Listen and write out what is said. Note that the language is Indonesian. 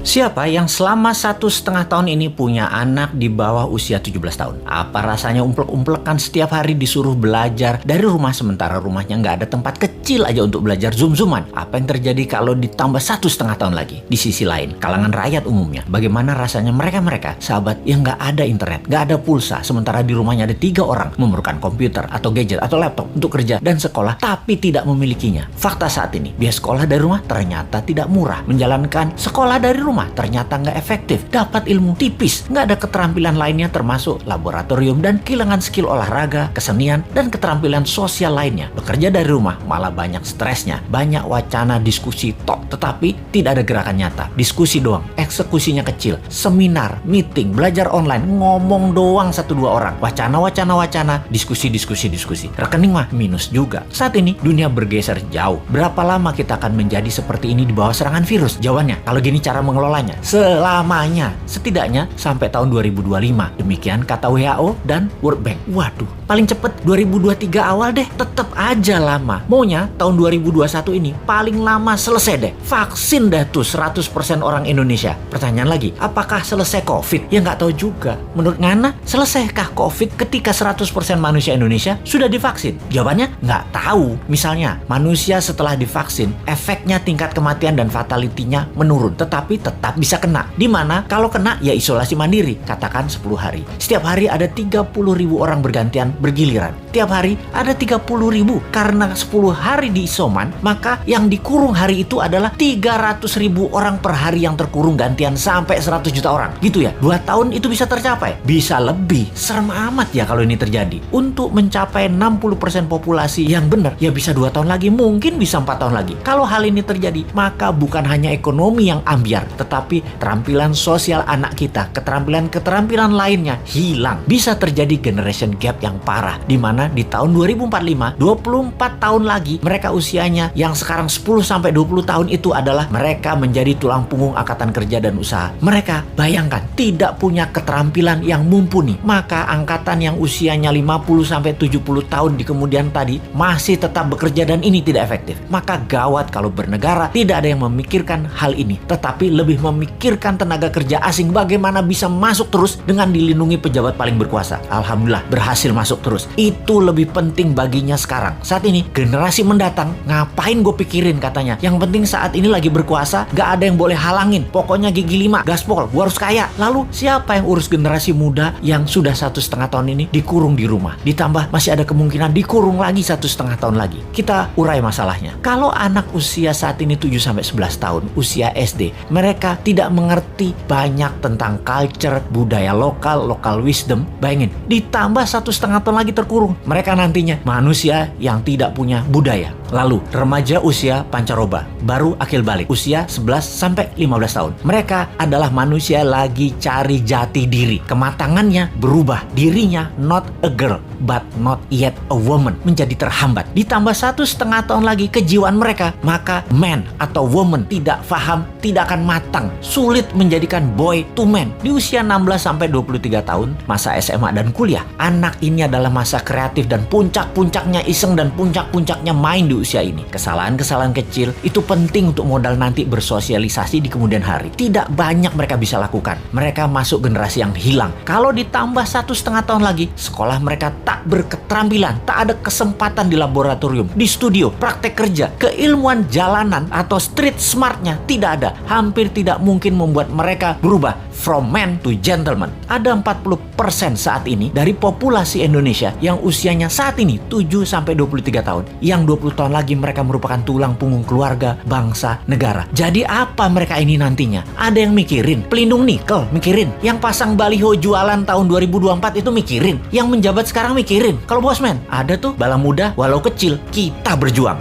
Siapa yang selama 1,5 tahun ini punya anak di bawah usia 17 tahun? Apa rasanya umplek-umplekan setiap hari disuruh belajar dari rumah sementara rumahnya nggak ada tempat kecil aja untuk belajar zoom-zooman? Apa yang terjadi kalau ditambah 1,5 tahun lagi? Di sisi lain, kalangan rakyat umumnya, bagaimana rasanya mereka sahabat yang nggak ada internet, nggak ada pulsa, sementara di rumahnya ada 3 orang memerlukan komputer atau gadget atau laptop untuk kerja dan sekolah, tapi tidak memilikinya. Fakta saat ini, biaya sekolah dari rumah ternyata tidak murah. Menjalankan sekolah dari rumah ternyata nggak efektif, dapat ilmu tipis, nggak ada keterampilan lainnya termasuk laboratorium dan kehilangan skill olahraga, kesenian, dan keterampilan sosial lainnya. Bekerja dari rumah malah banyak stresnya, banyak wacana diskusi tok, tetapi tidak ada gerakan nyata. Diskusi doang, eksekusinya kecil, seminar, meeting, belajar online, ngomong doang 1-2 orang, wacana, diskusi. Rekening mah minus juga. Saat ini dunia bergeser jauh. Berapa lama kita akan menjadi seperti ini di bawah serangan virus? Jawabannya, kalau gini cara mengelolanya, selamanya, setidaknya sampai tahun 2025. Demikian kata WHO dan World Bank. Waduh, paling cepet 2023 awal deh. Tetap aja lama. Maunya tahun 2021 ini paling lama selesai deh. Vaksin dah tuh 100% orang Indonesia. Pertanyaan lagi, apakah selesai COVID? Ya nggak tahu juga. Menurut Ngana, selesaikah COVID ketika 100% manusia Indonesia sudah divaksin? Jawabannya nggak tahu. Misalnya, manusia setelah divaksin, efeknya tingkat kematian dan fatality-nya menurun. Tetapi tetap bisa kena. Dimana kalau kena ya isolasi mandiri, katakan 10 hari. Setiap hari ada 30.000 orang bergantian bergiliran. Tiap hari ada 30.000. Karena 10 hari di isoman, maka yang dikurung hari itu adalah 300.000 orang per hari yang terkurung gantian sampai 100 juta orang. Gitu ya, 2 tahun itu bisa tercapai? Bisa lebih. Serem amat ya kalau ini terjadi. Untuk mencapai 60% populasi yang benar, ya bisa 2 tahun lagi, mungkin bisa 4 tahun lagi. Kalau hal ini terjadi, maka bukan hanya ekonomi yang ambiar, tetapi keterampilan sosial anak kita, keterampilan lainnya hilang. Bisa terjadi generation gap yang parah, di mana di tahun 2045, 24 tahun lagi, mereka usianya yang sekarang 10-20 tahun itu adalah mereka menjadi tulang punggung angkatan kerja dan usaha. Mereka, bayangkan, tidak punya keterampilan yang mumpuni. Maka angkatan yang usianya 50-70 tahun di kemudian tadi masih tetap bekerja dan ini tidak efektif. Maka gawat kalau bernegara tidak ada yang memikirkan hal ini, tetapi lebih memikirkan tenaga kerja asing bagaimana bisa masuk terus dengan dilindungi pejabat paling berkuasa. Alhamdulillah berhasil masuk terus. Itu lebih penting baginya sekarang. Saat ini generasi mendatang ngapain gue pikirin katanya. Yang penting saat ini lagi berkuasa, gak ada yang boleh halangin. Pokoknya gigi 5, gaspol, gue harus kaya. Lalu siapa yang urus generasi muda yang sudah 1,5 tahun ini dikurung di rumah? Ditambah masih ada kemungkinan dikurung lagi 1,5 tahun lagi. Kita urai masalahnya. Kalau anak usia saat ini 7-11 tahun, usia SD, mereka tidak mengerti banyak tentang culture, budaya lokal wisdom. Bayangin, ditambah 1,5 tahun lagi terkurung. Mereka nantinya manusia yang tidak punya budaya. Lalu remaja usia pancaroba, baru akil balik, usia 11-15 tahun. Mereka adalah manusia lagi cari jati diri. Kematangannya berubah. Dirinya not a girl, but not yet a woman. Menjadi terhambat. Ditambah 1,5 tahun lagi kejiwaan mereka, maka man atau woman tidak paham, tidak akan matang. Sulit menjadikan boy to man. Di usia 16-23 tahun, masa SMA dan kuliah, anak ini adalah masa kreatif dan puncak-puncaknya iseng dan puncak-puncaknya main di usia ini. Kesalahan-kesalahan kecil itu penting untuk modal nanti bersosialisasi di kemudian hari. Tidak banyak mereka bisa lakukan. Mereka masuk generasi yang hilang. Kalau ditambah 1,5 tahun lagi, sekolah mereka tak berketerampilan, tak ada kesempatan di laboratorium, di studio, praktek kerja, keilmuan jalanan atau street smartnya tidak ada. Hampir tidak mungkin membuat mereka berubah from man to gentleman. Ada 40% saat ini dari populasi Indonesia yang usianya saat ini 7-23 tahun. Yang 20 tahun lagi mereka merupakan tulang punggung keluarga, bangsa, negara. Jadi apa mereka ini nantinya? Ada yang mikirin pelindung nikel, mikirin. Yang pasang baliho jualan tahun 2024 itu mikirin. Yang menjabat sekarang mikirin. Kalau bosman, ada tuh bala muda walau kecil, kita berjuang.